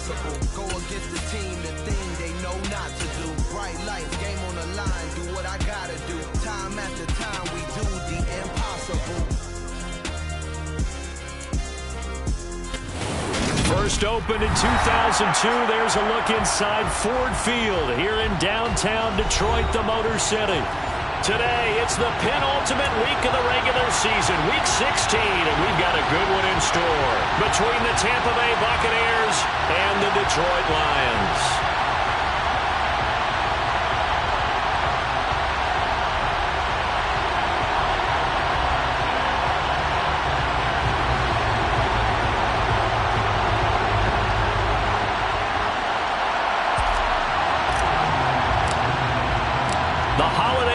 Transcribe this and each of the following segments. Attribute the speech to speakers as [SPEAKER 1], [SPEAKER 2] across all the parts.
[SPEAKER 1] impossible. Go against the team, the thing they know not to do. Bright lights, game on the line, do what I gotta do. Time after time, we do the impossible.
[SPEAKER 2] First opened in 2002, there's a look inside Ford Field here in downtown Detroit, the Motor City. Today, it's the penultimate week of the regular season, week 16, and we've got a good one in store between the Tampa Bay Buccaneers and the Detroit Lions.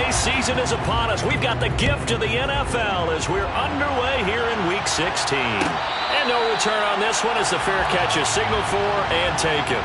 [SPEAKER 2] Season is upon us. We've got the gift of the NFL as we're underway here in Week 16. And no return on this one as the fair catch is signaled for and taken.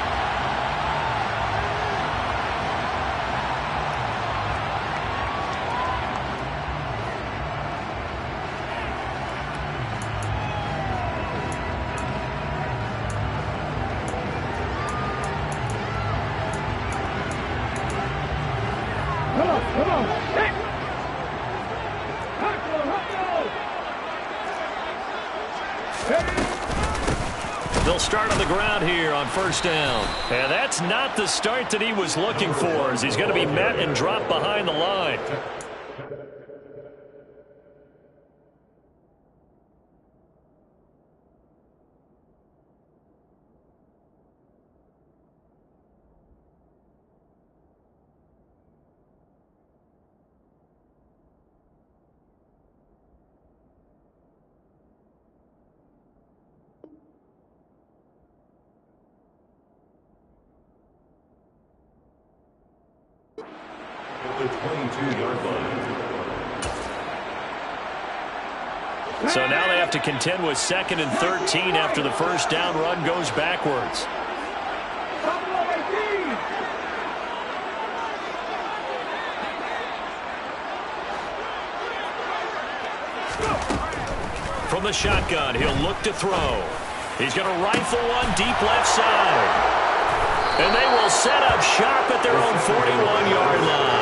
[SPEAKER 2] They'll start on the ground here on first down. And that's not the start that he was looking for, as he's going to be met and dropped behind the line.
[SPEAKER 3] The 22-yard line.
[SPEAKER 2] So now they have to contend with 2nd and 13 after the first down run goes backwards. From the shotgun, he'll look to throw. He's going to rifle one deep left side. And they will set up shop at their own 41-yard line.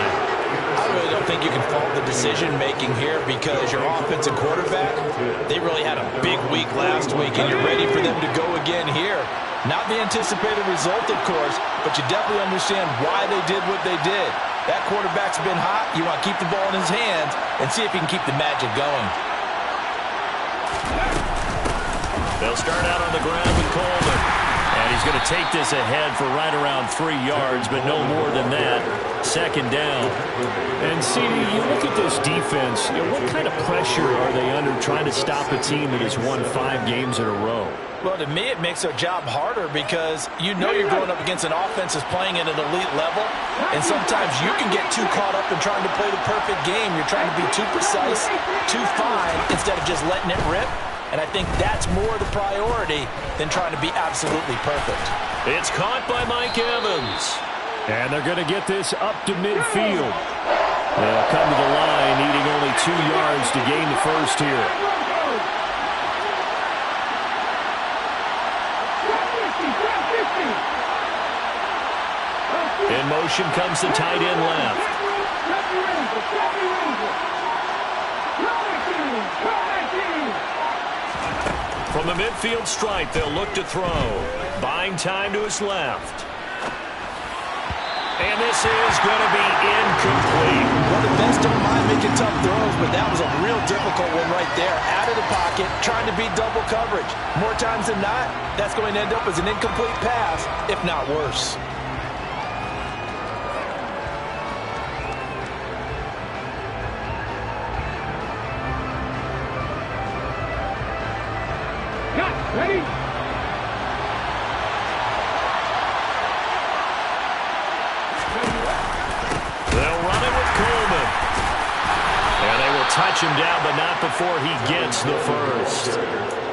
[SPEAKER 4] I really don't think you can fault the decision-making here because your offensive quarterback, they really had a big week last week, and you're ready for them to go again here. Not the anticipated result, of course, but you definitely understand why they did what they did. That quarterback's been hot. You want to keep the ball in his hands and see if he can keep the magic going.
[SPEAKER 2] They'll start out on the ground with Coleman. And he's going to take this ahead for right around 3 yards, but no more than that. 2nd down.
[SPEAKER 5] And, CD, you look at this defense, what kind of pressure are they under trying to stop a team that has won 5 games in a row?
[SPEAKER 4] Well, to me, it makes their job harder because you know you're going up against an offense that's playing at an elite level, and sometimes you can get too caught up in trying to play the perfect game. You're trying to be too precise, too fine, instead of just letting it rip. And I think that's more the priority than trying to be absolutely perfect.
[SPEAKER 2] It's caught by Mike Evans.
[SPEAKER 5] And they're going to get this up to midfield. They'll come to the line, needing only 2 yards to gain the first here.
[SPEAKER 2] In motion comes the tight end left. From the midfield stripe, they'll look to throw. Buying time to his left. And this is going to be incomplete.
[SPEAKER 4] Well, the best don't mind making tough throws, but that was a real difficult one right there. Out of the pocket, trying to beat double coverage. More times than not, that's going to end up as an incomplete pass, if not worse.
[SPEAKER 6] Ready?
[SPEAKER 2] They'll run it with Coleman. And they will touch him down, but not before he gets the first.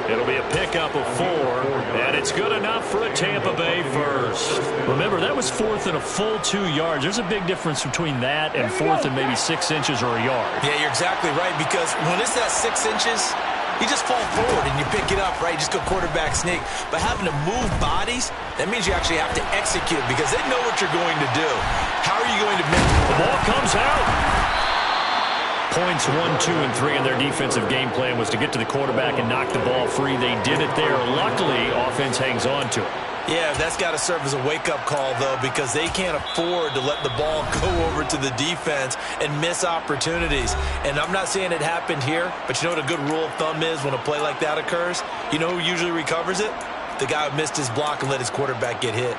[SPEAKER 2] It'll be a pickup of 4, and it's good enough for a Tampa Bay first.
[SPEAKER 5] Remember, that was 4th and a full 2 yards. There's a big difference between that and 4th and maybe 6 inches or a yard.
[SPEAKER 4] Yeah, you're exactly right, because when it's that 6 inches, You just fall forward and you pick it up, right? You just go quarterback sneak. But having to move bodies, that means you actually have to execute because they know what you're going to do. How are you going to make
[SPEAKER 2] the ball comes out? Points 1, 2, and 3 in their defensive game plan was to get to the quarterback and knock the ball free. They did it there. Luckily, offense hangs on to it.
[SPEAKER 4] Yeah, that's got to serve as a wake-up call, though, because they can't afford to let the ball go over to the defense and miss opportunities. And I'm not saying it happened here, but you know what a good rule of thumb is when a play like that occurs? You know who usually recovers it? The guy who missed his block and let his quarterback get hit.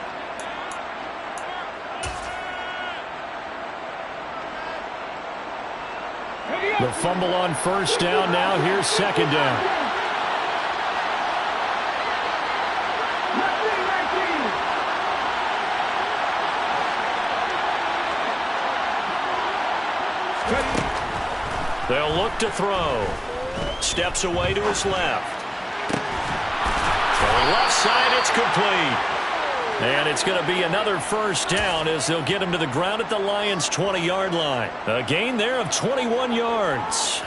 [SPEAKER 2] The fumble on first down. Now here's second down. They'll look to throw. Steps away to his left. Going left side, it's complete. And it's going to be another first down as they'll get him to the ground at the Lions' 20-yard line. A gain there of 21 yards.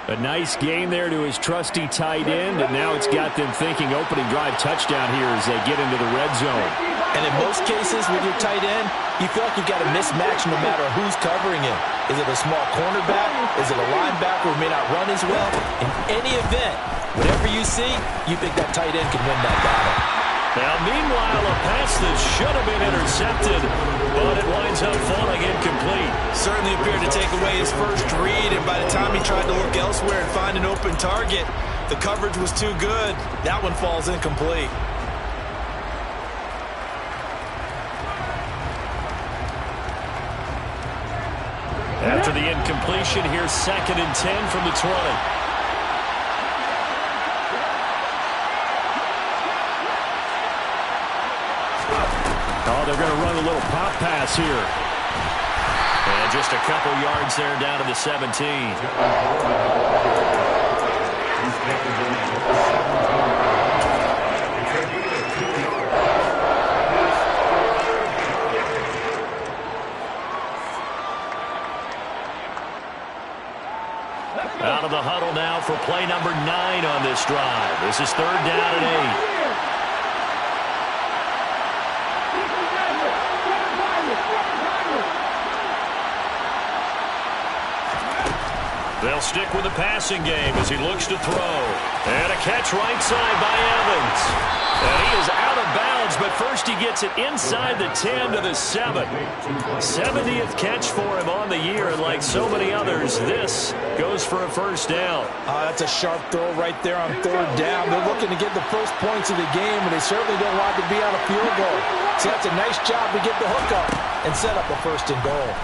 [SPEAKER 2] A nice gain there to his trusty tight end, and now it's got them thinking opening drive touchdown here as they get into the red zone.
[SPEAKER 4] And in most cases with your tight end, you feel like you've got a mismatch no matter who's covering him. Is it a small cornerback? Is it a linebacker who may not run as well? In any event, whatever you see, you think that tight end can win that battle.
[SPEAKER 2] Now, meanwhile, a pass that should have been intercepted, but it winds up falling incomplete.
[SPEAKER 4] Certainly appeared to take away his first read, and by the time he tried to look elsewhere and find an open target, the coverage was too good. That one falls incomplete.
[SPEAKER 2] After the incompletion, here's 2nd and 10 from the 20. Oh, they're going to run a little pop pass here. And just a couple yards there down to the 17. Out of the huddle now for play number 9 on this drive. This is 3rd down and 8. They'll stick with the passing game as he looks to throw. And a catch right side by Evans. And he is out of bounds, but first he gets it inside the 10 to the 7. 70th catch for him on the year, and like so many others, this goes for a first down.
[SPEAKER 4] That's a sharp throw right there on 3rd down. They're looking to get the first points of the game, and they certainly don't want to be on a field goal. So that's a nice job to get the hook up and set up a 1st and goal.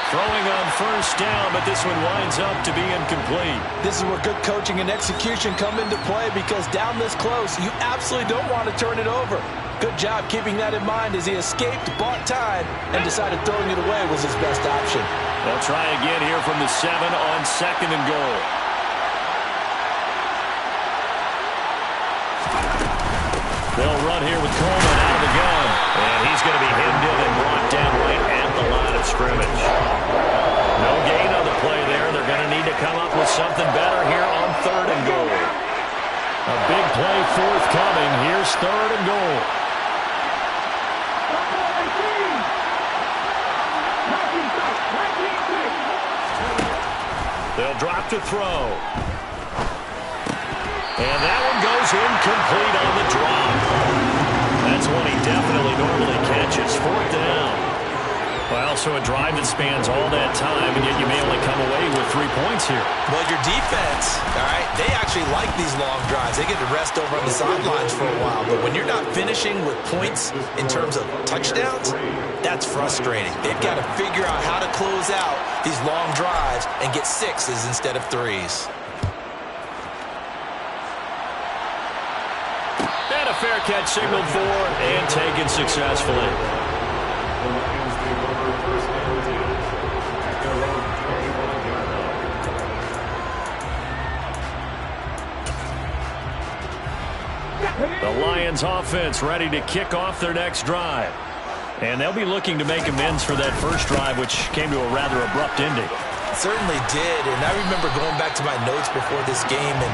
[SPEAKER 2] Throwing on first down, but this one winds up to be incomplete.
[SPEAKER 4] This is where good coaching and execution come into play, because down this close, you absolutely don't want to turn it over. Good job keeping that in mind as he escaped, bought time, and decided throwing it away was his best option.
[SPEAKER 2] They'll try again here from the 7 on 2nd and goal. They'll run here with Coleman out of the gun. And he's going to be hemmed in and brought down right at the line of scrimmage. No gain on the play there. They're going to need to come up with something better here on 3rd and goal. A big play forthcoming. Here's 3rd and goal. They'll drop to throw. And that one goes incomplete on the drop. That's one he definitely normally catches. 4th down. Well, so a drive that spans all that time, and yet you may only come away with 3 points here.
[SPEAKER 4] Well, your defense, all right, they actually like these long drives. They get to rest over on the sidelines for a while. But when you're not finishing with points in terms of touchdowns, that's frustrating. They've got to figure out how to close out these long drives and get 6s instead of 3s.
[SPEAKER 2] And a fair catch signaled for and taken successfully. The Lions offense ready to kick off their next drive. And they'll be looking to make amends for that first drive, which came to a rather abrupt ending.
[SPEAKER 4] certainly did, and I remember going back to my notes before this game, and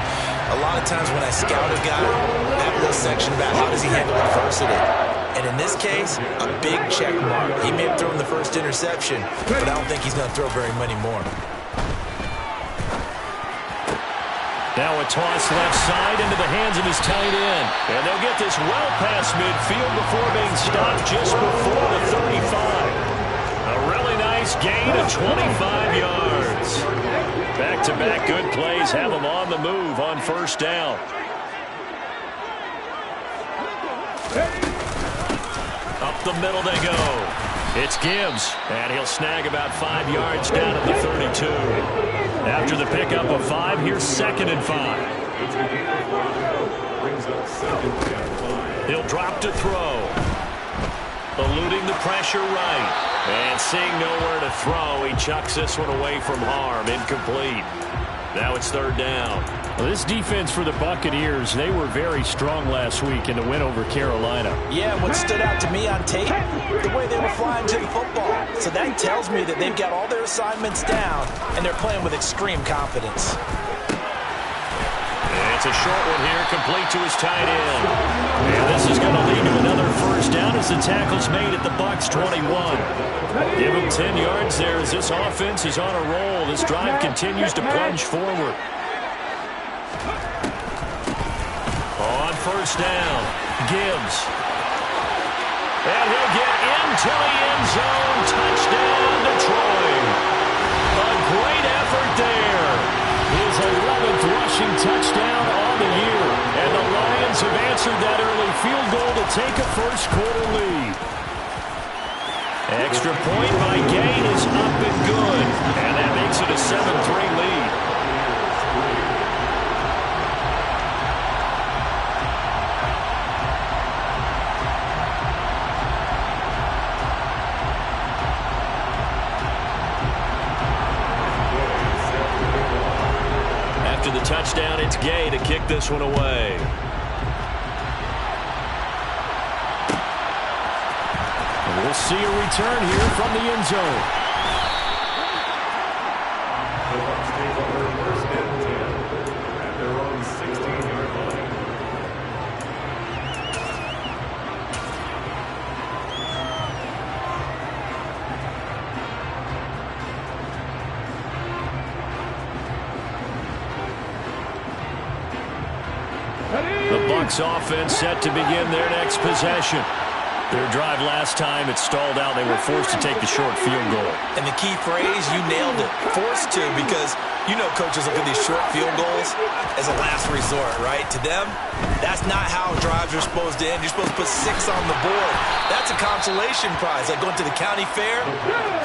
[SPEAKER 4] a lot of times when I scout a guy, I have a little section about how does he handle adversity. And in this case, a big check mark. He may have thrown the first interception, but I don't think he's going to throw very many more.
[SPEAKER 2] Now a toss left side into the hands of his tight end. And they'll get this well past midfield before being stopped just before the 35. A really nice gain of 25 yards. Back-to-back good plays have them on the move on first down. Up the middle they go. It's Gibbs, and he'll snag about 5 yards down at the 32. After the pickup of 5, here's 2nd and 5. He'll drop to throw. Eluding the pressure right. And seeing nowhere to throw, he chucks this one away from harm. Incomplete. Now it's 3rd down.
[SPEAKER 5] Well, this defense for the Buccaneers, they were very strong last week in the win over Carolina.
[SPEAKER 4] Yeah, what stood out to me on tape, the way they were flying to the football. So that tells me that they've got all their assignments down, and they're playing with extreme confidence.
[SPEAKER 2] It's a short one here, complete to his tight end. And this is going to lead to another first down as the tackle's made at the Bucs 21. Give him 10 yards there as this offense is on a roll. This drive continues to plunge forward. On first down, Gibbs. And he'll get into the end zone. Touchdown, Detroit. A great effort there. His 11th rushing touchdown on the year. And the Lions have answered that early field goal to take a first-quarter lead. Extra point by Gain is up and good. And that makes it a 7-3 lead. After the touchdown, it's Gay to kick this one away. And we'll see a return here from the end zone.
[SPEAKER 3] The Bucs take over 1st and 10 at their own 16-yard line.
[SPEAKER 2] The Bucs offense set to begin their next possession. Their drive last time, it stalled out. They were forced to take the short field goal.
[SPEAKER 4] And the key phrase, you nailed it. Forced to, because you know coaches look at these short field goals as a last resort, right? To them, that's not how drives are supposed to end. You're supposed to put 6 on the board. That's a consolation prize. Like going to the county fair,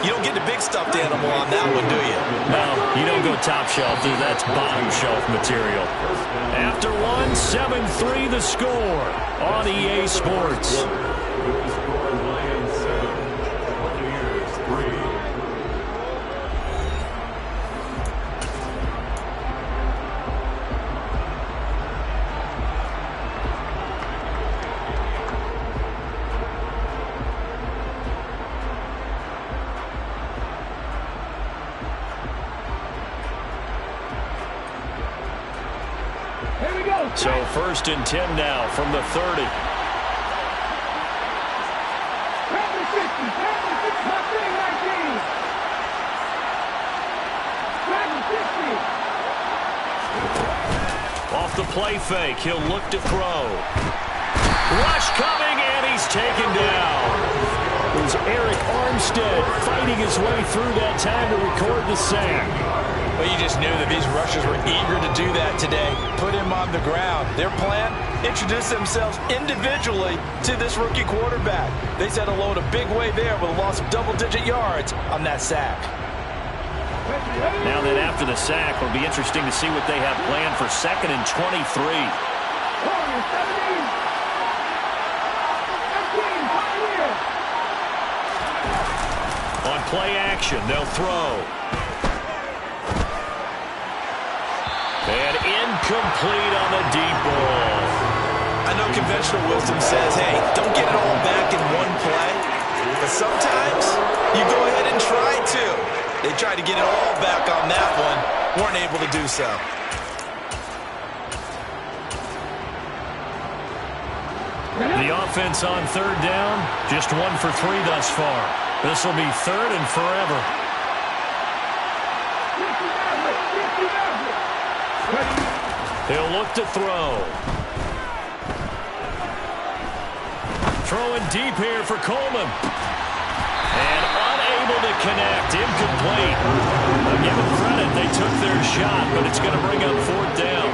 [SPEAKER 4] you don't get the big stuffed animal on that one, do you?
[SPEAKER 2] No, you don't go top shelf. That's bottom shelf material. After one, 7-3 the score on EA Sports.
[SPEAKER 3] With the score, Lions 7, Buccaneers 3.
[SPEAKER 2] So 1st and 10 now from the 30. Off the play fake, he'll look to throw. Rush coming, and he's taken down.
[SPEAKER 5] It was Eric Armstead fighting his way through that time to record the sack.
[SPEAKER 4] Well, you just knew that these rushers were eager to do that today. Put him on the ground. Their plan, introduce themselves individually to this rookie quarterback. They said hello in a big way there with a loss of double-digit yards on that sack.
[SPEAKER 2] Now that after the sack, it'll be interesting to see what they have planned for 2nd and 23. On play action, they'll throw. And incomplete on the deep ball.
[SPEAKER 4] I know conventional wisdom says, hey, don't get it all back in one play. But sometimes you go ahead and try to. They tried to get it all back on that one. Weren't able to do so.
[SPEAKER 2] The offense on third down, just 1 for 3 thus far. This will be third and forever. He'll look to throw. Throwing deep here for Coleman. And unable to connect. Incomplete. I'll give them credit. They took their shot, but it's going to bring up fourth down.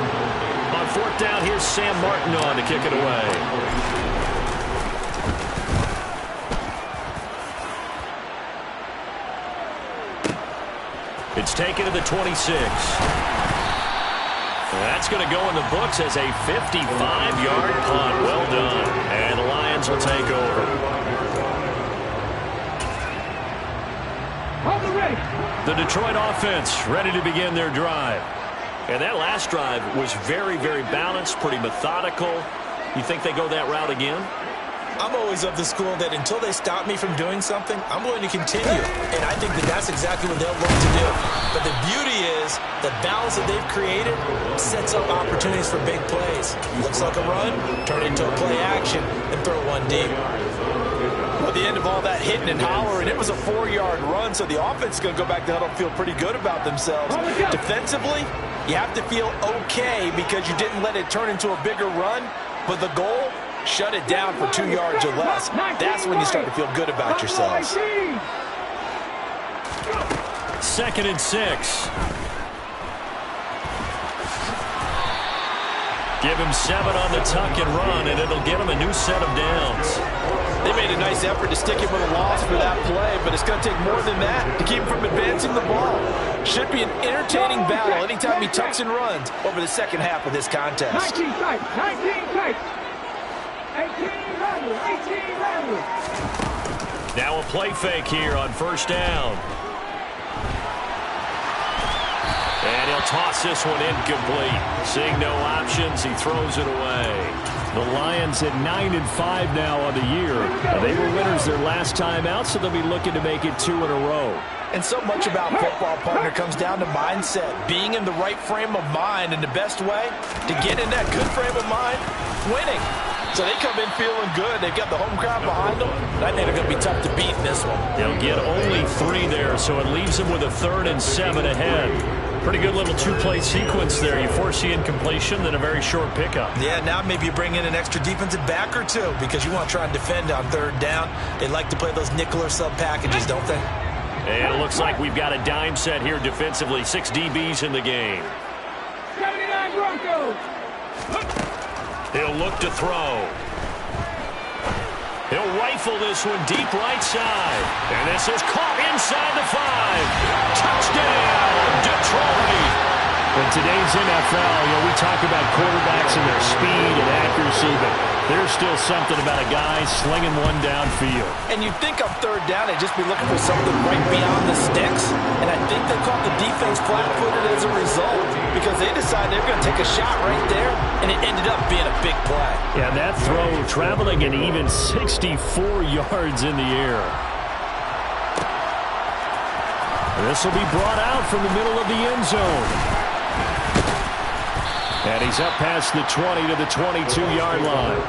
[SPEAKER 2] On fourth down, here's Sam Martin on to kick it away. It's taken to the 26. That's going to go in the books as a 55-yard punt. Well done. And the Lions will take over. The Detroit offense ready to begin their drive. And that last drive was very, very balanced, pretty methodical. You think they go that route again?
[SPEAKER 4] I'm always of the school that until they stop me from doing something, I'm going to continue. And I think that that's exactly what they'll look to do. But the beauty is the balance that they've created sets up opportunities for big plays. Looks like a run, turn it into a play action, and throw one deep. At the end of all that hitting and hollering, it was a 4-yard run, so the offense is going to go back to huddle and feel pretty good about themselves. Defensively, you have to feel okay because you didn't let it turn into a bigger run, but the goal, shut it down for 2 yards or less. That's when you start to feel good about yourselves.
[SPEAKER 2] 2nd and 6. Give him 7 on the tuck and run, and it'll get him a new set of downs.
[SPEAKER 4] They made a nice effort to stick him with a loss for that play, but it's going to take more than that to keep him from advancing the ball. Should be an entertaining battle anytime he tucks and runs over the second half of this contest.
[SPEAKER 6] 19 tight, 19 tight. 18 level.
[SPEAKER 2] Now a play fake here on first down. And he'll toss this one incomplete. Seeing no options, he throws it away.
[SPEAKER 5] The Lions at 9-5 now on the year. They were winners their last time out, so they'll be looking to make it 2 in a row.
[SPEAKER 4] And so much about football, partner, comes down to mindset. Being in the right frame of mind, and the best way to get in that good frame of mind, winning. So they come in feeling good. They've got the home crowd behind them. I think they're going to be tough to beat in this one.
[SPEAKER 2] They'll get only 3 there, so it leaves them with a 3rd and 7 ahead. Pretty good little 2-play sequence there. You force the incompletion, then a very short pickup.
[SPEAKER 4] Yeah, now maybe you bring in an extra defensive back or 2 because you want to try and defend on 3rd down. They like to play those nickel or sub packages, don't they?
[SPEAKER 2] And it looks like we've got a dime set here defensively. 6 DBs in the game.
[SPEAKER 6] 79 Broncos.
[SPEAKER 2] He'll look to throw. He'll rifle this one deep right side. And this is caught inside the 5. Touchdown, Detroit.
[SPEAKER 5] In today's NFL, we talk about quarterbacks and their speed and accuracy, but there's still something about a guy slinging one downfield.
[SPEAKER 4] And you'd think on 3rd down, they'd just be looking for something right beyond the sticks. And I think they caught the defense flat-footed as a result because they decided they were going to take a shot right there, and it ended up being a big play.
[SPEAKER 5] Yeah, that throw traveling an even 64 yards in the air. This will be brought out from the middle of the end zone. And he's up past the 20 to the 22-yard line.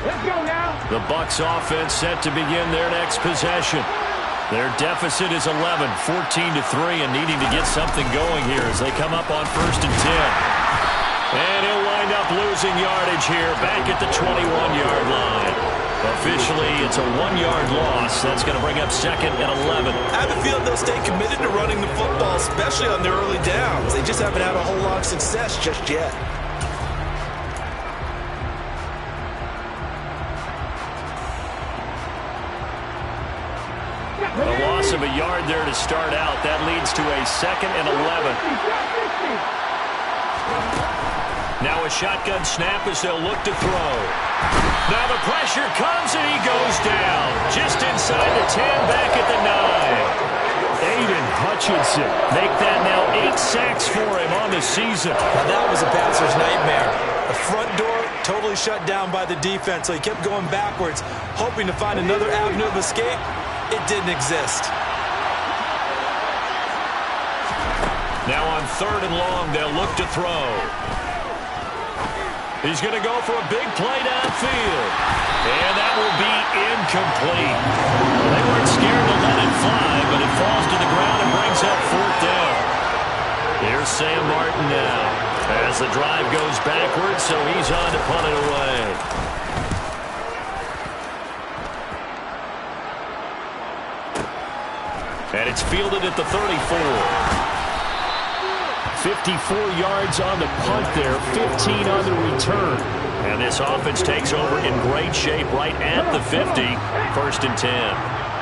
[SPEAKER 6] Let's go now.
[SPEAKER 2] The Bucs offense set to begin their next possession. Their deficit is 11, 14-3, and needing to get something going here as they come up on 1st and 10. And he'll wind up losing yardage here back at the 21-yard line. Officially, it's a 1-yard loss. That's going to bring up 2nd and 11.
[SPEAKER 4] I have a feeling they'll stay committed to running the football, especially on their early downs. They just haven't had a whole lot of success just yet.
[SPEAKER 2] A loss of a yard there to start out. That leads to a 2nd and 11. Now a shotgun snap as they'll look to throw. Now the pressure comes and he goes down. Just inside the 10, back at the 9.
[SPEAKER 5] Aidan Hutchinson. Make that now 8 sacks for him on the season.
[SPEAKER 4] Now that was a passer's nightmare. The front door totally shut down by the defense, so he kept going backwards, hoping to find another avenue of escape. It didn't exist.
[SPEAKER 2] Now on 3rd and long, they'll look to throw. He's going to go for a big play downfield. And that will be incomplete. They weren't scared to let it fly, but it falls to the ground and brings up 4th down. Here's Sam Martin now. As the drive goes backwards, so he's on to punt it away. And it's fielded at the 34. 54 yards on the punt there, 15 on the return. And this offense takes over in great shape right at the 50, 1st and 10.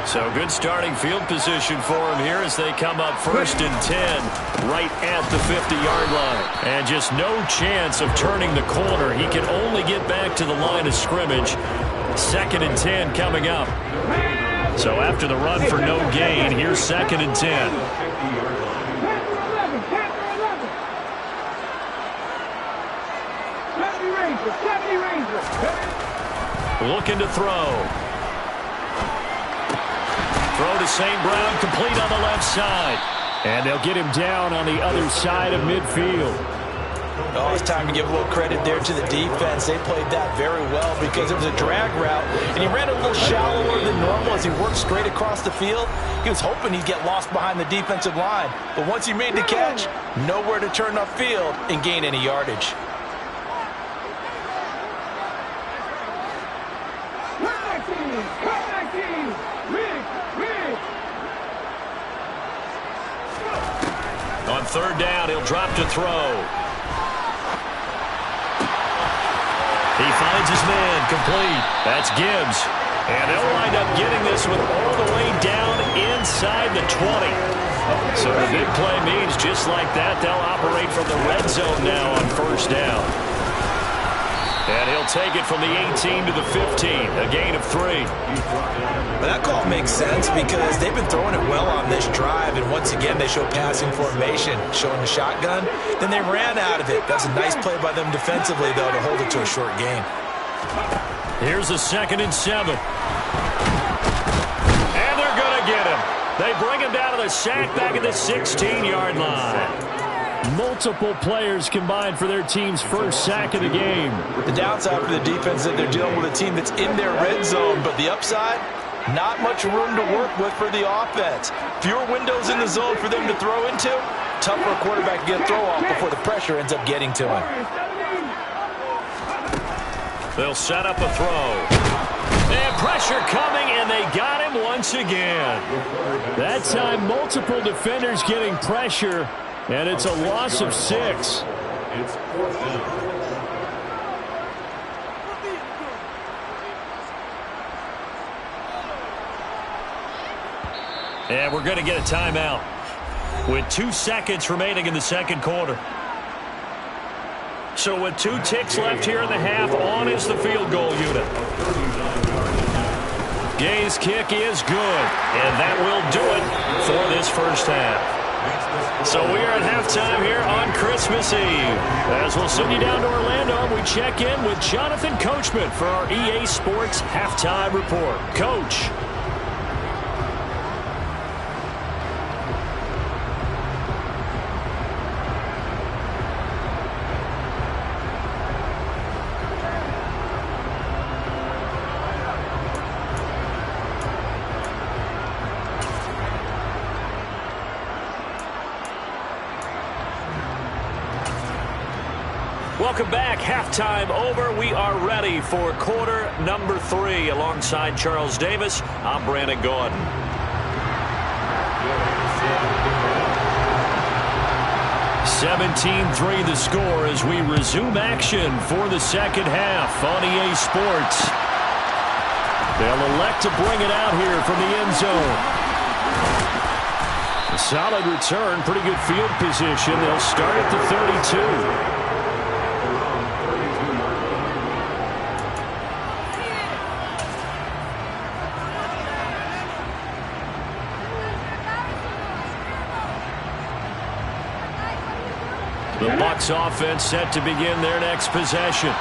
[SPEAKER 2] So good starting field position for him here as they come up 1st and 10 right at the 50-yard line. And just no chance of turning the corner. He can only get back to the line of scrimmage. 2nd and 10 coming up. So after the run for no gain, here's 2nd and 10. Looking to throw. Throw to St. Brown, complete on the left side.
[SPEAKER 5] And they'll get him down on the other side of midfield.
[SPEAKER 4] Oh, it's time to give a little credit there to the defense. They played that very well because it was a drag route, and he ran a little shallower than normal as he worked straight across the field. He was hoping he'd get lost behind the defensive line, but once he made the catch, nowhere to turn upfield and gain any yardage.
[SPEAKER 2] On 3rd down, he'll drop to throw. He finds his man, complete. That's Gibbs. And they'll wind up getting this one all the way down inside the 20. So the big play means just like that, they'll operate from the red zone now on 1st down. And he'll take it from the 18 to the 15, a gain of 3.
[SPEAKER 4] But that call makes sense because they've been throwing it well on this drive, and once again they show passing formation, showing the shotgun. Then they ran out of it. That's a nice play by them defensively, though, to hold it to a short gain.
[SPEAKER 2] Here's a 2nd and 7. And they're going to get him. They bring him down to the sack back at the 16-yard line.
[SPEAKER 5] Multiple players combined for their team's first sack of the game.
[SPEAKER 4] The downside for the defense is that they're dealing with a team that's in their red zone, but the upside, not much room to work with for the offense. Fewer windows in the zone for them to throw into. Tough for a quarterback to get a throw off before the pressure ends up getting to him.
[SPEAKER 2] They'll set up a throw. And pressure coming, and they got him once again.
[SPEAKER 5] That time, multiple defenders getting pressure, and it's a loss of 6.
[SPEAKER 3] It's 4th down.
[SPEAKER 2] And we're going to get a timeout with 2 seconds remaining in the 2nd quarter. So with 2 ticks left here in the half, on is the field goal unit. Gay's kick is good, and that will do it for this first half. So we are at halftime here on Christmas Eve. As we'll send you down to Orlando, we check in with Jonathan Coachman for our EA Sports Halftime Report. Coach. Welcome back. Halftime over. We are ready for quarter number 3. Alongside Charles Davis, I'm Brandon Gordon. (17-3) the score as we resume action for the second half on EA Sports. They'll elect to bring it out here from the end zone. A solid return, pretty good field position. They'll start at the 32. The Bucs offense set to begin their next possession.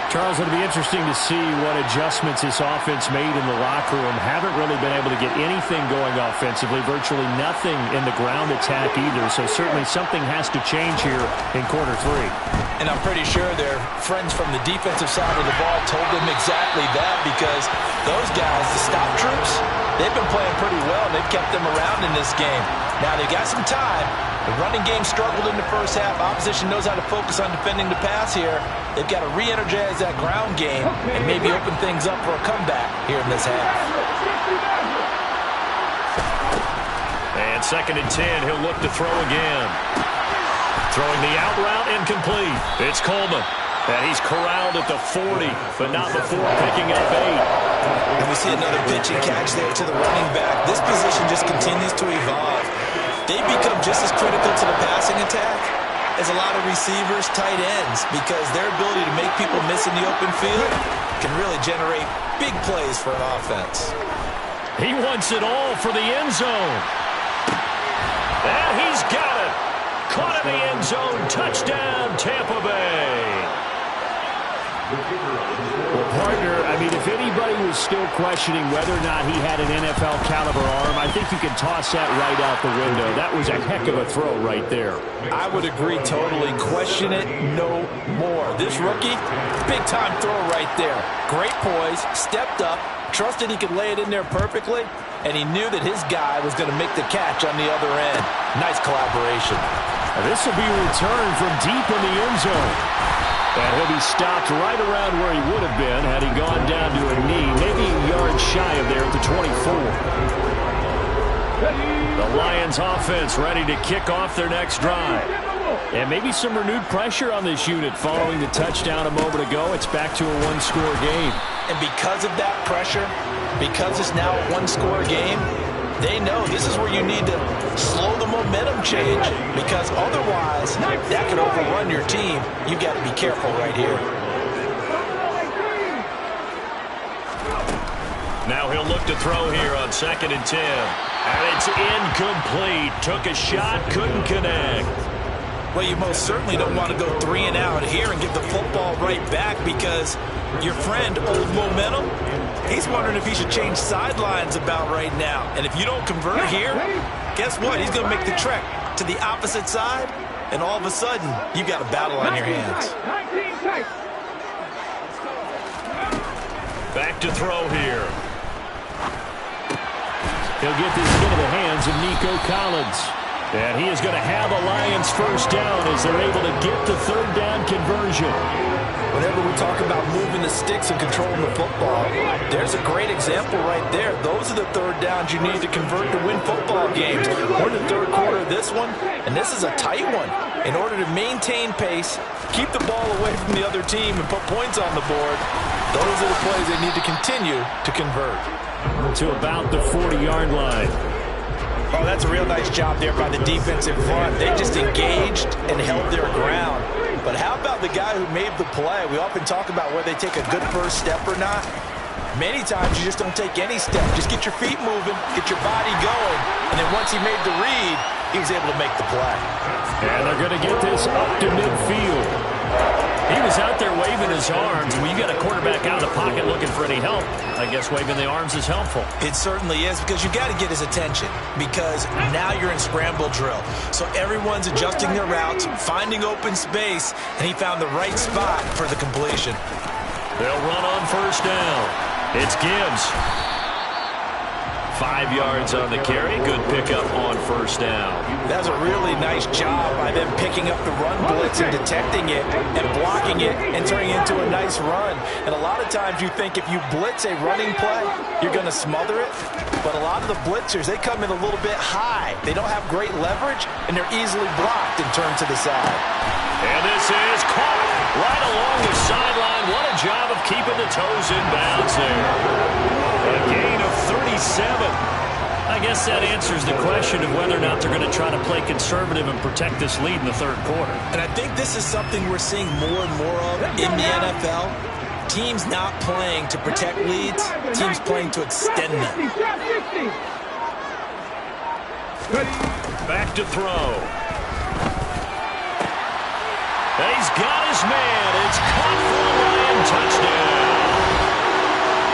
[SPEAKER 5] Charles, it'll be interesting to see what adjustments this offense made in the locker room. Haven't really been able to get anything going offensively, virtually nothing in the ground attack either. So certainly something has to change here in quarter 3.
[SPEAKER 4] And I'm pretty sure their friends from the defensive side of the ball told them exactly that, because those guys, the stop troops, they've been playing pretty well, and they've kept them around in this game. Now they got some time. The running game struggled in the first half. Opposition knows how to focus on defending the pass here. They've got to re-energize that ground game and maybe open things up for a comeback here in this half.
[SPEAKER 2] And 2nd and 10, he'll look to throw again. Throwing the out route, incomplete. It's Coleman. And he's corralled at the 40, but not before picking up 8.
[SPEAKER 4] And we see another pitch and catch there to the running back. This position just continues to evolve. They become just as critical to the passing attack as a lot of receivers, tight ends, because their ability to make people miss in the open field can really generate big plays for an offense.
[SPEAKER 2] He wants it all for the end zone. And he's got it. Caught in the end zone. Touchdown, Tampa Bay.
[SPEAKER 5] Well, partner, I mean, if anybody was still questioning whether or not he had an NFL-caliber arm, I think you can toss that right out the window. That was a heck of a throw right there.
[SPEAKER 4] I would agree totally. Question it no more. This rookie, big-time throw right there. Great poise, stepped up, trusted he could lay it in there perfectly, and he knew that his guy was going to make the catch on the other end. Nice collaboration.
[SPEAKER 5] Now, this will be a return from deep in the end zone. And he'll be stopped right around where he would have been had he gone down to a knee, maybe a yard shy of there at the 24.
[SPEAKER 2] The Lions offense ready to kick off their next drive.
[SPEAKER 5] And maybe some renewed pressure on this unit following the touchdown a moment ago. It's back to a one-score game.
[SPEAKER 4] And because of that pressure, because it's now a one-score game, they know this is where you need to slow the momentum change, because otherwise that could overrun your team. You've got to be careful right here.
[SPEAKER 2] Now he'll look to throw here on 2nd and 10. And it's incomplete. Took a shot, couldn't connect.
[SPEAKER 4] Well, you most certainly don't want to go 3 and out here and give the football right back, because your friend, Old Momentum, he's wondering if he should change sidelines about right now. And if you don't convert here, guess what? He's going to make the trek to the opposite side, and all of a sudden, you've got a battle on your hands.
[SPEAKER 2] Back to throw here.
[SPEAKER 5] He'll get this into the hands of Nico Collins. And he is going to have a Lions first down as they're able to get the 3rd down conversion.
[SPEAKER 4] Whenever we talk about moving the sticks and controlling the football, there's a great example right there. Those are the 3rd downs you need to convert to win football games. We're in the 3rd quarter of this one, and this is a tight one. In order to maintain pace, keep the ball away from the other team, and put points on the board, those are the plays they need to continue to convert.
[SPEAKER 5] To about the 40-yard line.
[SPEAKER 4] Oh, that's a real nice job there by the defensive front. They just engaged and held their ground. But how about the guy who made the play? We often talk about whether they take a good first step or not. Many times you just don't take any step. Just get your feet moving, get your body going, and then once he made the read, he was able to make the play.
[SPEAKER 5] And they're going to get this up to midfield.
[SPEAKER 2] He was out there waving his arms. When you got a quarterback out of the pocket looking for any help, I guess waving the arms is helpful.
[SPEAKER 4] It certainly is, because you got to get his attention, because now you're in scramble drill. So everyone's adjusting their routes, finding open space, and he found the right spot for the completion.
[SPEAKER 2] They'll run on first down. It's Gibbs. 5 yards on the carry. Good pickup on first down.
[SPEAKER 4] That's a really nice job by them picking up the run blitz and detecting it and blocking it and turning it into a nice run. And a lot of times you think if you blitz a running play, you're going to smother it. But a lot of the blitzers, they come in a little bit high. They don't have great leverage, and they're easily blocked and turned to the side.
[SPEAKER 2] And this is caught right along the sideline. What a job of keeping the toes in bounds there. A gain of 37. I guess that answers the question of whether or not they're going to try to play conservative and protect this lead in the 3rd quarter.
[SPEAKER 4] And I think this is something we're seeing more and more of in the NFL. Teams not playing to protect leads, teams playing to extend them.
[SPEAKER 2] Back to throw. his man. It's caught for a Lion touchdown.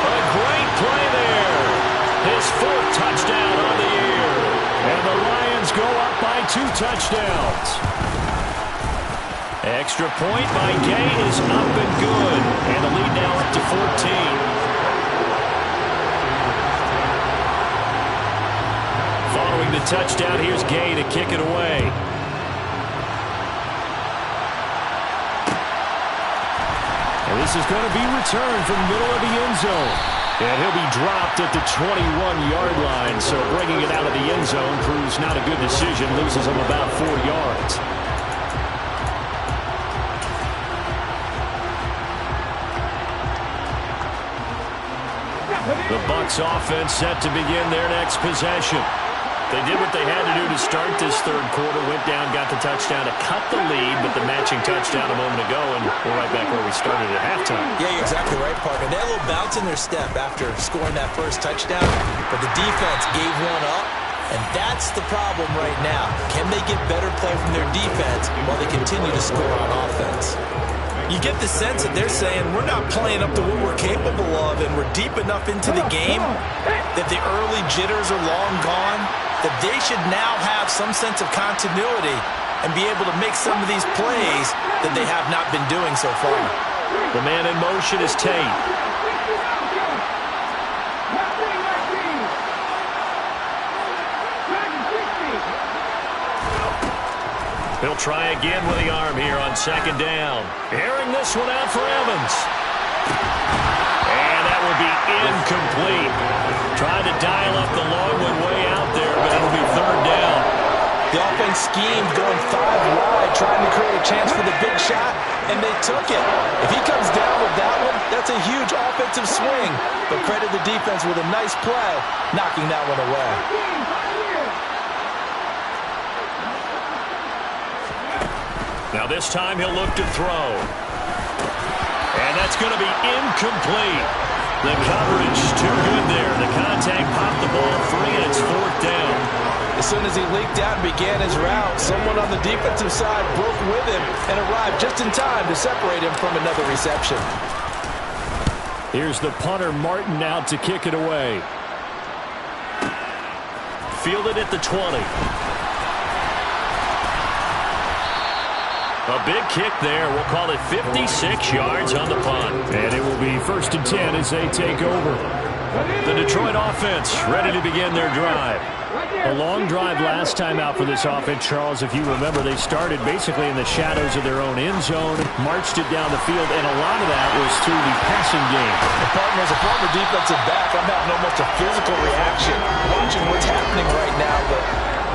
[SPEAKER 2] A great play there. His 4th touchdown on the year. And the Lions go up by 2 touchdowns. Extra point by Gay is up and good. And the lead now up to 14. Following the touchdown, here's Gay to kick it away. And this is going to be returned from the middle of the end zone. And he'll be dropped at the 21-yard line. So bringing it out of the end zone proves not a good decision. Loses him about 4 yards. The Bucs offense set to begin their next possession. They did what they had to do to start this 3rd quarter. Went down, got the touchdown to cut the lead, but the matching touchdown a moment ago, and we're right back where we started at halftime.
[SPEAKER 4] Yeah, you're exactly right, partner. They had a little bounce in their step after scoring that first touchdown, but the defense gave one up, and that's the problem right now. Can they get better play from their defense while they continue to score on offense? You get the sense that they're saying we're not playing up to what we're capable of, and we're deep enough into the game that the early jitters are long gone, that they should now have some sense of continuity and be able to make some of these plays that they have not been doing so far.
[SPEAKER 2] The man in motion is Tate. He'll try again with the arm here on 2nd down. Airing this one out for Evans. And that will be incomplete. Trying to dial up the long one way out there, but it'll be 3rd down.
[SPEAKER 4] The offense schemed going 5 wide, trying to create a chance for the big shot, and they took it. If he comes down with that one, that's a huge offensive swing. But credit the defense with a nice play, knocking that one away.
[SPEAKER 2] Now this time he'll look to throw. And that's going to be incomplete. The coverage too good there. The contact popped the ball free, and it's 4th down.
[SPEAKER 4] As soon as he leaked out and began his route, someone on the defensive side broke with him and arrived just in time to separate him from another reception.
[SPEAKER 5] Here's the punter, Martin, out to kick it away.
[SPEAKER 2] Fielded at the 20. A big kick there. We'll call it 56 yards on the punt.
[SPEAKER 5] And it will be 1st and 10 as they take over.
[SPEAKER 2] The Detroit offense ready to begin their drive.
[SPEAKER 5] A long drive last time out for this offense, Charles. If you remember, they started basically in the shadows of their own end zone, marched it down the field, and a lot of that was through the passing game.
[SPEAKER 4] The partner, as a former defensive back, I'm having almost a physical reaction watching what's happening right now, but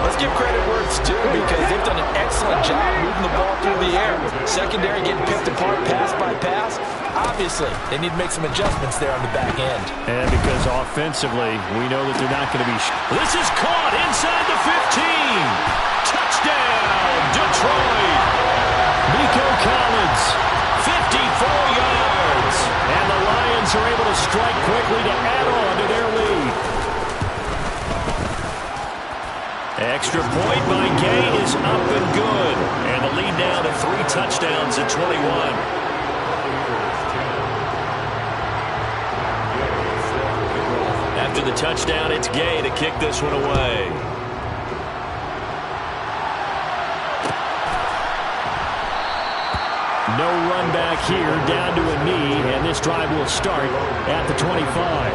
[SPEAKER 4] let's give credit where it's due because they've done an excellent job moving the ball through the air. Secondary getting picked apart pass by pass. Obviously, they need to make some adjustments there on the back end.
[SPEAKER 5] And because offensively, we know that they're not going to be...
[SPEAKER 2] This is caught inside the 15. Touchdown, Detroit.
[SPEAKER 5] Nico Collins.
[SPEAKER 2] 54 yards. And the Lions are able to strike quickly to add on to their lead. Extra point by Gay is up and good. And the lead now to 3 touchdowns at 21. After the touchdown, it's Gay to kick this one away.
[SPEAKER 5] No run back here, down to a knee, and this drive will start at the 25.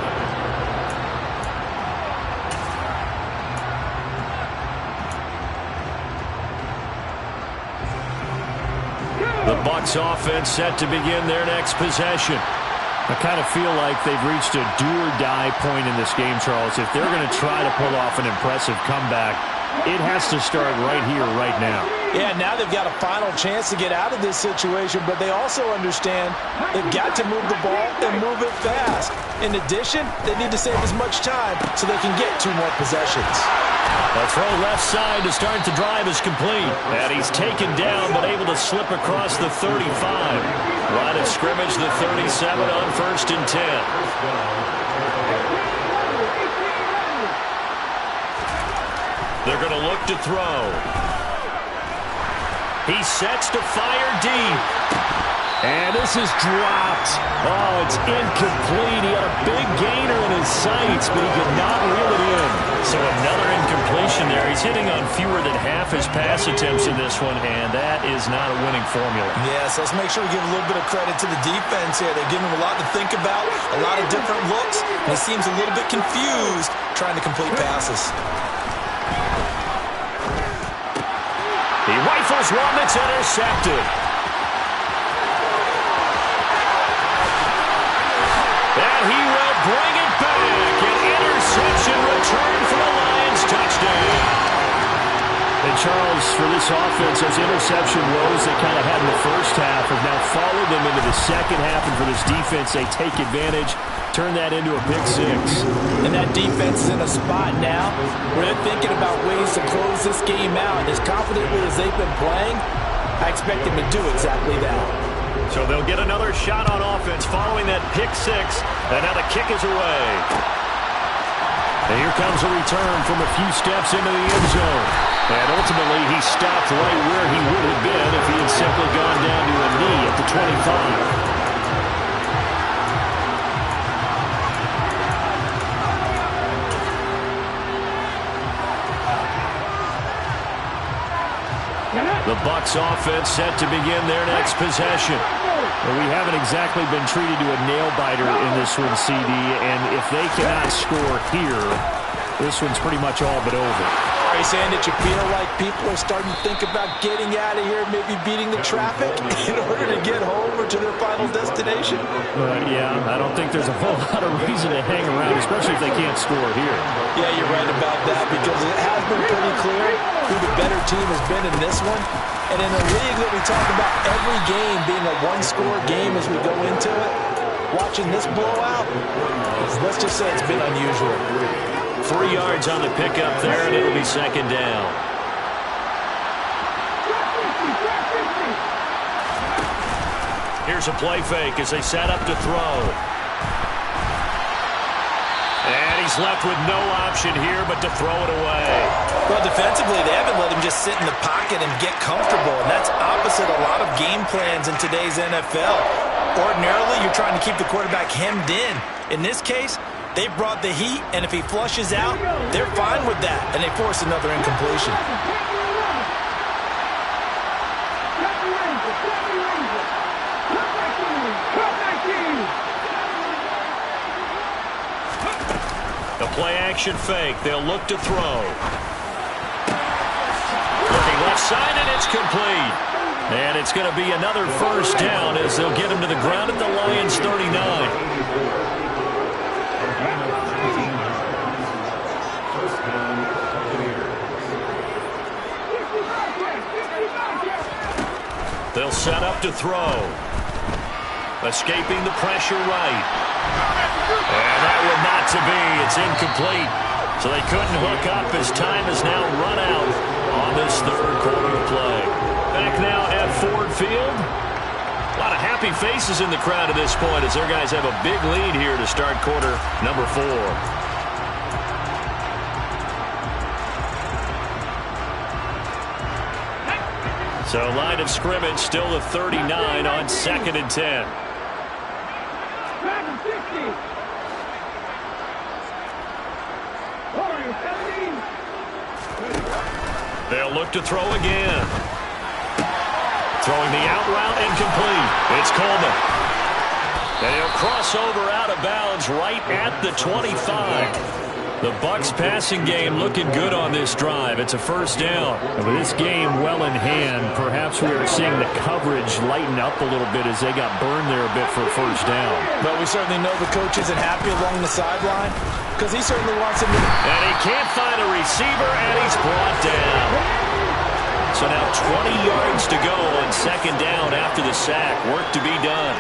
[SPEAKER 2] The Bucs offense set to begin their next possession.
[SPEAKER 5] I kind of feel like they've reached a do-or-die point in this game, Charles. If they're going to try to pull off an impressive comeback, it has to start right here, right now.
[SPEAKER 4] Yeah, now they've got a final chance to get out of this situation, but they also understand they've got to move the ball and move it fast. In addition, they need to save as much time so they can get 2 more possessions.
[SPEAKER 2] A throw left side to start the drive is complete. And he's taken down but able to slip across the 35. Line of scrimmage, the 37 on 1st and 10. They're going to look to throw. He sets to fire deep. And this is dropped. Oh, it's incomplete. He had a big gainer in his sights, but he could not reel it in. So another incompletion there. He's hitting on fewer than half his pass attempts in this one, and that is not a winning formula.
[SPEAKER 4] Yeah, so let's make sure we give a little bit of credit to the defense here. They're giving him a lot to think about, a lot of different looks, and he seems a little bit confused trying to complete passes.
[SPEAKER 2] He rifles one that's intercepted. And he will bring it back. An interception return for the Lions. Touchdown.
[SPEAKER 5] And Charles, for this offense, those interception woes they kind of had in the first half have now followed them into the second half. And for this defense, they take advantage, turn that into a pick six.
[SPEAKER 4] And that defense is in a spot now where they're thinking about ways to close this game out. And as confidently as they've been playing, I expect them to do exactly that.
[SPEAKER 2] So they'll get another shot on offense following that pick six. And now the kick is away. And here comes a return from a few steps into the end zone. And ultimately, he stopped right where he would have been if he had simply gone down to a knee at the 25. The Bucs offense set to begin their next possession.
[SPEAKER 5] Well, we haven't exactly been treated to a nail-biter in this one, CD, and if they cannot score here, this one's pretty much all but over.
[SPEAKER 4] Are you saying that you feel like people are starting to think about getting out of here, maybe beating the traffic in order to get home or to their final destination?
[SPEAKER 5] Yeah, I don't think there's a whole lot of reason to hang around, especially if they can't score here.
[SPEAKER 4] Yeah, you're right about that because it has been pretty clear who the better team has been in this one. And in a league that we talk about every game being a one-score game as we go into it, watching this blowout, let's just say it's been unusual.
[SPEAKER 2] 3 yards on the pickup there, and it'll be second down. Here's a play fake as they set up to throw. And he's left with no option here but to throw it away.
[SPEAKER 4] Well, defensively, they haven't let him just sit in the pocket and get comfortable, and that's opposite a lot of game plans in today's NFL. Ordinarily, you're trying to keep the quarterback hemmed in. In this case, they brought the heat, and if he flushes out, they're fine with that, and they force another incompletion.
[SPEAKER 2] The play-action fake. They'll look to throw. Looking left side, and it's complete. And it's going to be another first down as they'll get him to the ground at the Lions' 39. They'll set up to throw. Escaping the pressure right. And that one not to be. It's incomplete. So they couldn't hook up as time has now run out on this third quarter of play. Back now at Ford Field. A lot of happy faces in the crowd at this point as their guys have a big lead here to start quarter number 4. So line of scrimmage still the 39 on 2nd and 10. They'll look to throw again. Throwing the out route incomplete. It's Coleman. And he'll cross over out of bounds right at the 25. The Bucs passing game looking good on this drive. It's a first down.
[SPEAKER 5] And with this game well in hand, perhaps we are seeing the coverage lighten up a little bit as they got burned there a bit for a first down.
[SPEAKER 4] But we certainly know the coach isn't happy along the sideline because he certainly wants him to...
[SPEAKER 2] And he can't find a receiver, and he's brought down. So now 20 yards to go on second down after the sack. Work to be done.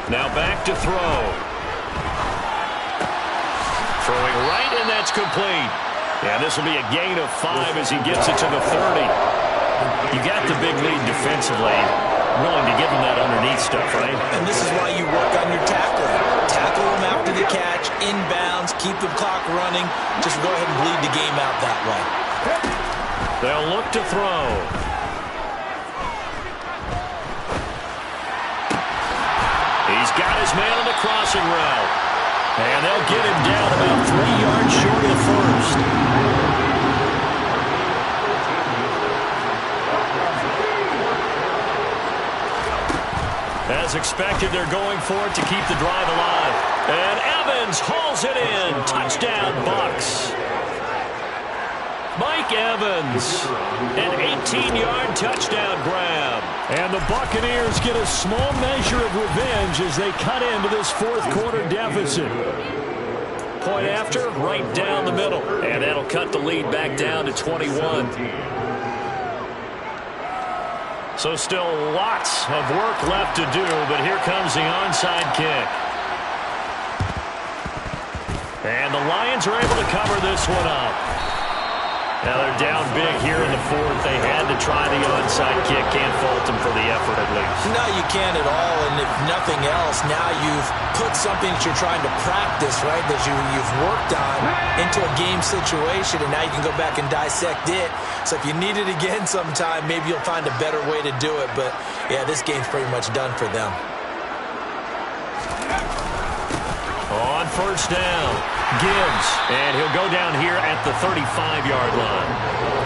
[SPEAKER 2] Now back to throw. Throwing right, and that's complete. And this will be a gain of 5 as he gets it to the 30. You got the big lead defensively. Willing to give him that underneath stuff, right?
[SPEAKER 4] And this is why you work on your tackling. Tackle him after the catch inbounds, keep the clock running. Just go ahead and bleed the game out that way.
[SPEAKER 2] They'll look to throw. He's got his man on the crossing route. And they'll get him down about 3 yards short of the first. As expected, they're going for it to keep the drive alive. And Evans hauls it in. Touchdown, Bucs. Mike Evans, an 18-yard touchdown grab.
[SPEAKER 5] And the Buccaneers get a small measure of revenge as they cut into this fourth quarter deficit.
[SPEAKER 2] Point after, right down the middle. And that'll cut the lead back down to 21. So still lots of work left to do, but here comes the onside kick. And the Lions are able to cover this one up. Now they're down big here in the fourth. They had to try the onside kick. Can't fault them for the effort at least.
[SPEAKER 4] No, you can't at all. And if nothing else, now you've put something that you're trying to practice, right, that you've worked on into a game situation, and now you can go back and dissect it. So if you need it again sometime, maybe you'll find a better way to do it. But, yeah, this game's pretty much done for them.
[SPEAKER 2] On first down, Gibbs, and he'll go down here at the 35-yard line.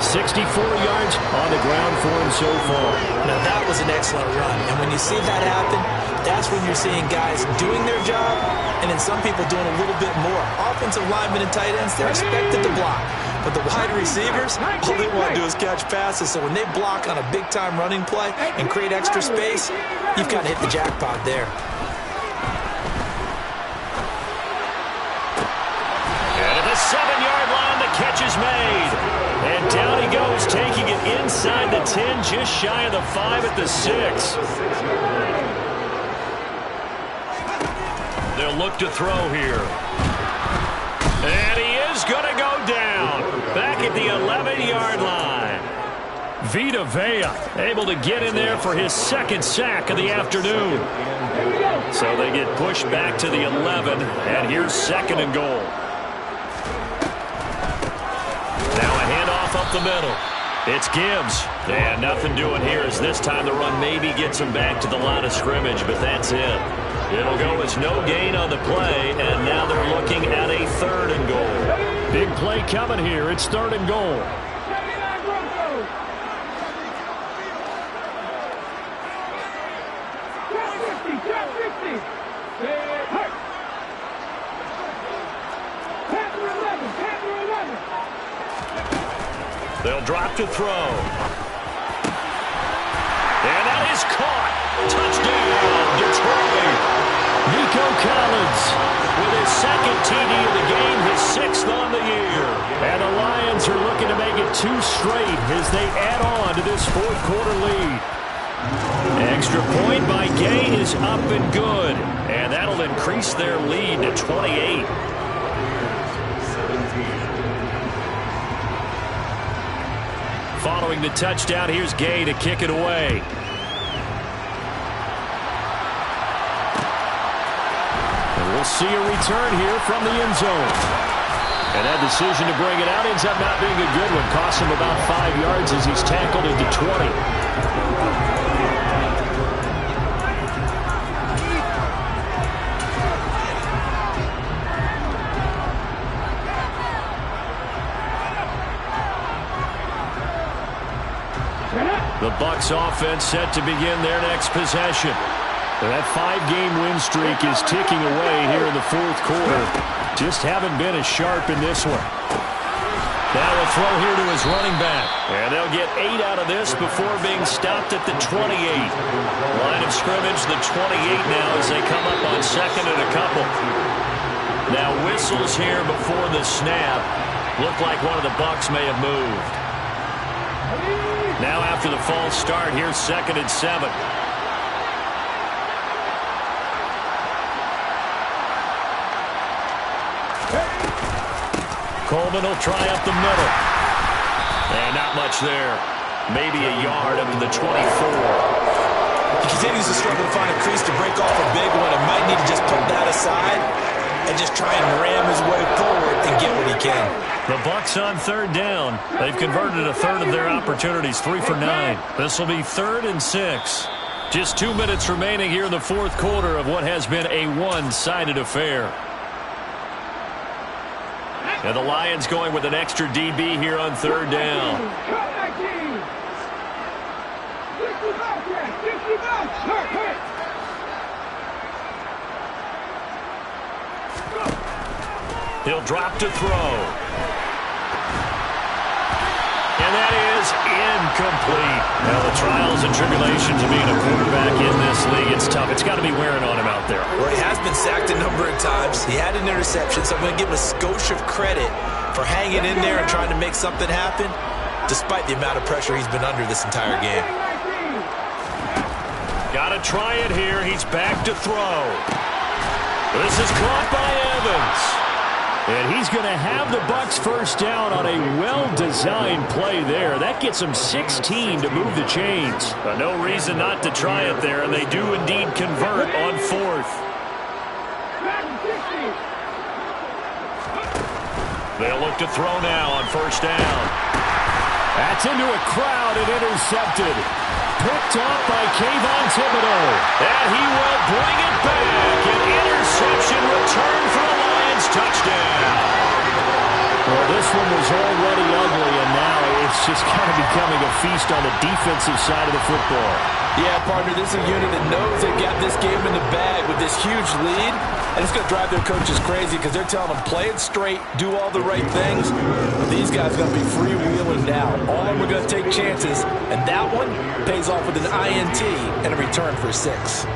[SPEAKER 5] 64 yards on the ground for him so far.
[SPEAKER 4] Now, that was an excellent run. And when you see that happen, that's when you're seeing guys doing their job and then some people doing a little bit more. Offensive linemen and tight ends, they're expected to block. But the wide receivers, all they want to do is catch passes. So when they block on a big-time running play and create extra space, you've kind of hit the jackpot there.
[SPEAKER 2] And at the 7-yard line, the catch is made. And down he goes, taking it inside the 10, just shy of the 5 at the 6. They'll look to throw here. And he is going to go down. Back at the 11-yard line. Vita Vea able to get in there for his second sack of the afternoon. So they get pushed back to the 11, and here's 2nd and goal. Now a handoff up the middle. It's Gibbs. And nothing doing here as this time the run maybe gets him back to the line of scrimmage, but that's it. It'll go as no gain on the play, and now they're looking at a 3rd and goal.
[SPEAKER 5] Big play coming here. It's 3rd and goal.
[SPEAKER 2] They'll drop to throw. And that is caught. Touchdown, Detroit.
[SPEAKER 5] Nico Collins
[SPEAKER 2] with his 2nd TD of the game, his 6th on the year.
[SPEAKER 5] And the Lions are looking to make it 2 straight as they add on to this fourth quarter lead.
[SPEAKER 2] Extra point by Gay is up and good. And that'll increase their lead to 28. Following the touchdown, here's Gay to kick it away.
[SPEAKER 5] And we'll see a return here from the end zone. And that decision to bring it out ends up not being a good one. Costs him about 5 yards as he's tackled at the 20. The Bucs offense set to begin their next possession. And that 5-game win streak is ticking away here in the fourth quarter. Just haven't been as sharp in this one.
[SPEAKER 2] Now a throw here to his running back. And they'll get 8 out of this before being stopped at the 28. Line of scrimmage, the 28 now as they come up on 2nd and a couple. Now whistles here before the snap. Look like one of the Bucs may have moved. Now after the false start, here's 2nd and 7. Coleman will try up the middle. And not much there. Maybe a yard up to the 24.
[SPEAKER 4] He continues to struggle to find a crease to break off a big one. It might need to just put that aside and just try and ram his way forward and get what he can.
[SPEAKER 2] The Bucs on third down. They've converted a third of their opportunities, 3 for 9. This will be 3rd and 6. Just 2 minutes remaining here in the fourth quarter of what has been a one-sided affair. And the Lions going with an extra DB here on third down. He'll drop to throw. And that is incomplete. Now, the trials and tribulations of being a quarterback in this league, it's tough. It's got to be wearing on him out there.
[SPEAKER 4] Well, he has been sacked a number of times. He had an interception, so I'm going to give him a skosh of credit for hanging in there and trying to make something happen, despite the amount of pressure he's been under this entire game.
[SPEAKER 2] Got to try it here. He's back to throw. This is caught by Evans.
[SPEAKER 5] And he's going to have the Bucs first down on a well-designed play there. That gets him 16 to move the chains.
[SPEAKER 2] No reason not to try it there, and they do indeed convert on 4th. They'll look to throw now on first down.
[SPEAKER 5] That's into a crowd and intercepted. Picked off by Kayvon Thibodeaux.
[SPEAKER 2] And he will bring it back. An interception return for a Lions touchdown.
[SPEAKER 5] Well, this one was already ugly, and now it's just kind of becoming a feast on the defensive side of the football.
[SPEAKER 4] Yeah, partner, this is a unit that knows they've got this game in the bag with this huge lead, and it's going to drive their coaches crazy because they're telling them, play it straight, do all the right things. These guys are going to be freewheeling now. All of them are going to take chances, and that one pays off with an INT and a return for 6.